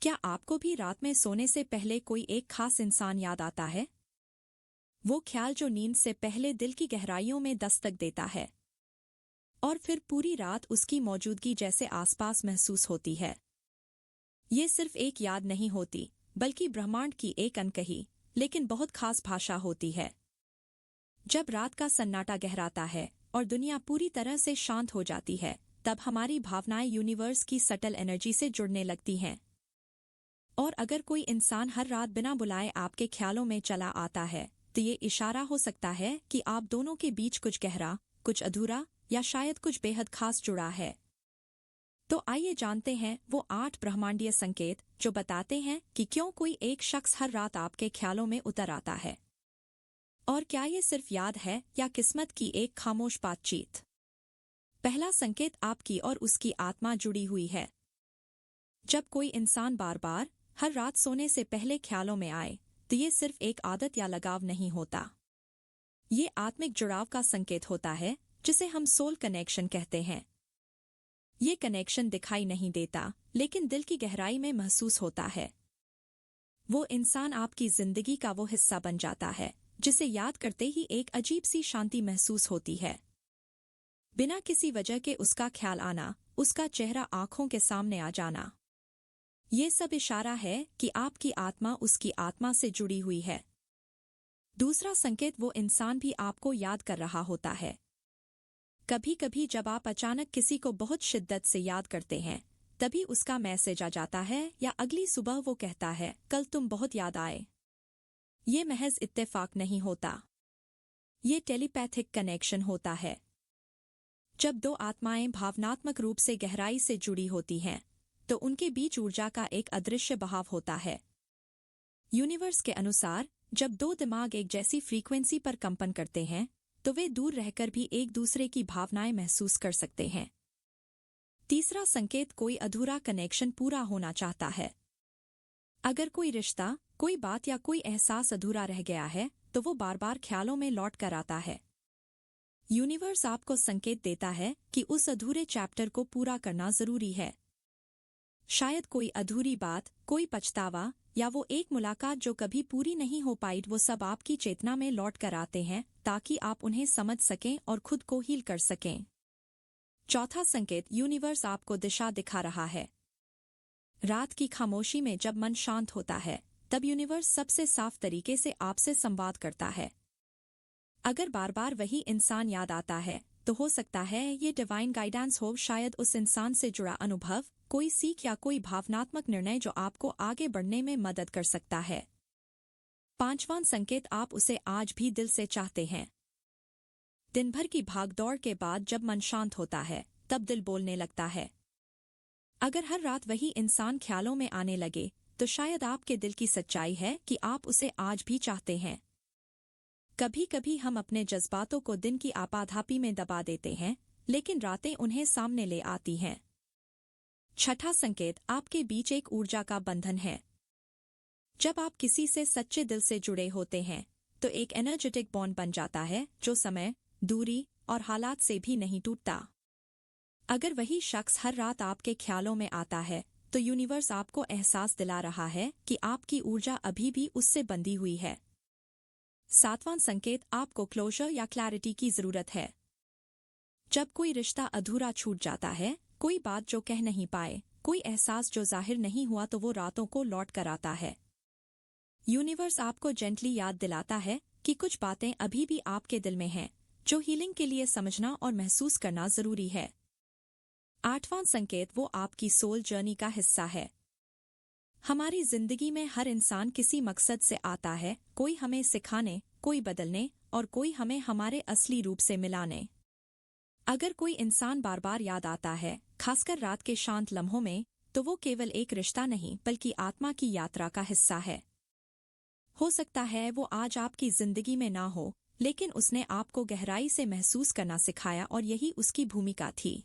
क्या आपको भी रात में सोने से पहले कोई एक खास इंसान याद आता है? वो ख्याल जो नींद से पहले दिल की गहराइयों में दस्तक देता है और फिर पूरी रात उसकी मौजूदगी जैसे आसपास महसूस होती है। ये सिर्फ एक याद नहीं होती, बल्कि ब्रह्मांड की एक अनकही लेकिन बहुत खास भाषा होती है। जब रात का सन्नाटा गहराता है और दुनिया पूरी तरह से शांत हो जाती है, तब हमारी भावनाएं यूनिवर्स की सटल एनर्जी से जुड़ने लगती हैं। और अगर कोई इंसान हर रात बिना बुलाए आपके ख्यालों में चला आता है, तो ये इशारा हो सकता है कि आप दोनों के बीच कुछ गहरा, कुछ अधूरा या शायद कुछ बेहद खास जुड़ा है। तो आइए जानते हैं वो 8 ब्रह्मांडीय संकेत जो बताते हैं कि क्यों कोई एक शख्स हर रात आपके ख्यालों में उतर आता है। और क्या ये सिर्फ याद है या किस्मत की एक खामोश बातचीत? पहला संकेत आपकी और उसकी आत्मा जुड़ी हुई है। जब कोई इंसान बार बार हर रात सोने से पहले ख्यालों में आए, तो ये सिर्फ एक आदत या लगाव नहीं होता। ये आत्मिक जुड़ाव का संकेत होता है, जिसे हम सोल कनेक्शन कहते हैं। ये कनेक्शन दिखाई नहीं देता, लेकिन दिल की गहराई में महसूस होता है। वो इंसान आपकी जिंदगी का वो हिस्सा बन जाता है जिसे याद करते ही एक अजीब सी शांति महसूस होती है। बिना किसी वजह के उसका ख्याल आना, उसका चेहरा आंखों के सामने आ जाना, ये सब इशारा है कि आपकी आत्मा उसकी आत्मा से जुड़ी हुई है। दूसरा संकेत, वो इंसान भी आपको याद कर रहा होता है। कभी कभी जब आप अचानक किसी को बहुत शिद्दत से याद करते हैं, तभी उसका मैसेज आ जाता है या अगली सुबह वो कहता है, कल तुम बहुत याद आए। ये महज इत्तेफाक नहीं होता, ये टेलीपैथिक कनेक्शन होता है। जब दो आत्माएं भावनात्मक रूप से गहराई से जुड़ी होती हैं, तो उनके बीच ऊर्जा का एक अदृश्य बहाव होता है। यूनिवर्स के अनुसार जब दो दिमाग एक जैसी फ्रीक्वेंसी पर कंपन करते हैं, तो वे दूर रहकर भी एक दूसरे की भावनाएं महसूस कर सकते हैं। तीसरा संकेत, कोई अधूरा कनेक्शन पूरा होना चाहता है। अगर कोई रिश्ता, कोई बात या कोई एहसास अधूरा रह गया है, तो वो बार बार ख्यालों में लौट कर आता है। यूनिवर्स आपको संकेत देता है कि उस अधूरे चैप्टर को पूरा करना जरूरी है। शायद कोई अधूरी बात, कोई पछतावा या वो एक मुलाकात जो कभी पूरी नहीं हो पाई, वो सब आपकी चेतना में लौट कर आते हैं ताकि आप उन्हें समझ सकें और खुद को हील कर सकें। चौथा संकेत, यूनिवर्स आपको दिशा दिखा रहा है। रात की खामोशी में जब मन शांत होता है, तब यूनिवर्स सबसे साफ तरीके से आपसे संवाद करता है। अगर बार बार वही इंसान याद आता है, तो हो सकता है ये डिवाइन गाइडेंस हो, शायद उस इंसान से जुड़ा अनुभव, कोई सीख या कोई भावनात्मक निर्णय जो आपको आगे बढ़ने में मदद कर सकता है। पांचवां संकेत, आप उसे आज भी दिल से चाहते हैं। दिन भर की भागदौड़ के बाद जब मन शांत होता है, तब दिल बोलने लगता है। अगर हर रात वही इंसान ख्यालों में आने लगे, तो शायद आपके दिल की सच्चाई है कि आप उसे आज भी चाहते हैं। कभी कभी हम अपने जज्बातों को दिन की आपाधापी में दबा देते हैं, लेकिन रातें उन्हें सामने ले आती हैं। छठा संकेत, आपके बीच एक ऊर्जा का बंधन है। जब आप किसी से सच्चे दिल से जुड़े होते हैं, तो एक एनर्जेटिक बॉन्ड बन जाता है जो समय, दूरी और हालात से भी नहीं टूटता। अगर वही शख्स हर रात आपके ख्यालों में आता है, तो यूनिवर्स आपको एहसास दिला रहा है कि आपकी ऊर्जा अभी भी उससे बंधी हुई है। सातवां संकेत, आपको क्लोजर या क्लैरिटी की जरूरत है। जब कोई रिश्ता अधूरा छूट जाता है, कोई बात जो कह नहीं पाए, कोई एहसास जो जाहिर नहीं हुआ, तो वो रातों को लौट कर आता है। यूनिवर्स आपको जेंटली याद दिलाता है कि कुछ बातें अभी भी आपके दिल में हैं, जो हीलिंग के लिए समझना और महसूस करना जरूरी है। आठवां संकेत, वो आपकी सोल जर्नी का हिस्सा है। हमारी जिंदगी में हर इंसान किसी मकसद से आता है, कोई हमें सिखाने, कोई बदलने और कोई हमें हमारे असली रूप से मिलाने। अगर कोई इंसान बार बार याद आता है, खासकर रात के शांत लम्हों में, तो वो केवल एक रिश्ता नहीं बल्कि आत्मा की यात्रा का हिस्सा है। हो सकता है वो आज आपकी जिंदगी में ना हो, लेकिन उसने आपको गहराई से महसूस करना सिखाया और यही उसकी भूमिका थी।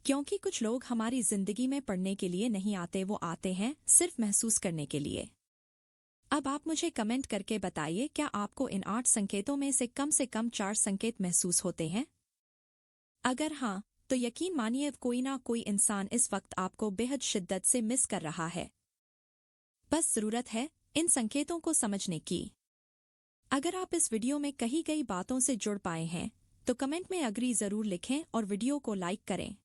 क्योंकि कुछ लोग हमारी जिंदगी में पढ़ने के लिए नहीं आते, वो आते हैं सिर्फ महसूस करने के लिए। अब आप मुझे कमेंट करके बताइए, क्या आपको इन 8 संकेतों में से कम 4 संकेत महसूस होते हैं? अगर हाँ, तो यकीन मानिए कोई ना कोई इंसान इस वक्त आपको बेहद शिद्दत से मिस कर रहा है। बस जरूरत है इन संकेतों को समझने की। अगर आप इस वीडियो में कही गई बातों से जुड़ पाए हैं तो कमेंट में अग्री जरूर लिखें और वीडियो को लाइक करें।